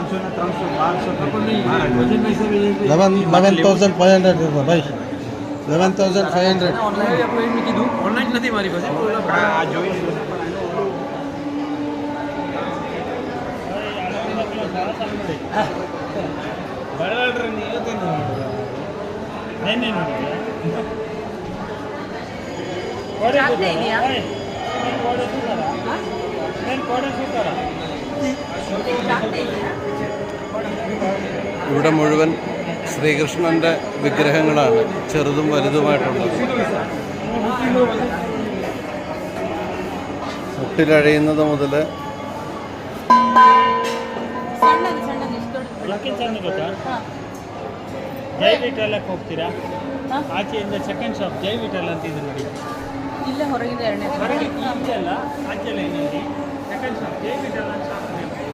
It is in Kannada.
11,500 ભાઈ 11,500 ઓનલાઈન નથી મારી પાસે આ જોઈ ഇവിടെ മുഴുവൻ ശ്രീകൃഷ്ണൻ്റെ വിഗ്രഹങ്ങളാണ് ചെറുതും വലുതുമായിട്ടുള്ളത്. മുട്ടിലഴിയുന്നത് ಮುതൽ ಜೈ ವಿಠಲಕ್ಕೆ ಹೋಗ್ತೀರಾ? ಆಚೆಯಿಂದ ಸೆಕೆಂಡ್ ಶಾಪ್ ಜೈ ವಿಠಲ್ ಅಂತ ಇದೆ ನೋಡಿ. ಇಲ್ಲೇ ಹೊರಗಿದೆ ಎರಡನೇ ಹೊರಗೆ ಈಚೆ ಅಲ್ಲ, ಆಚೆಲ್ಲ ಇದೆ ಸೆಕೆಂಡ್ ಶಾಪ್ ಜೈ ವಿಠಲ್ ಅಂತ ಶಾಪ್.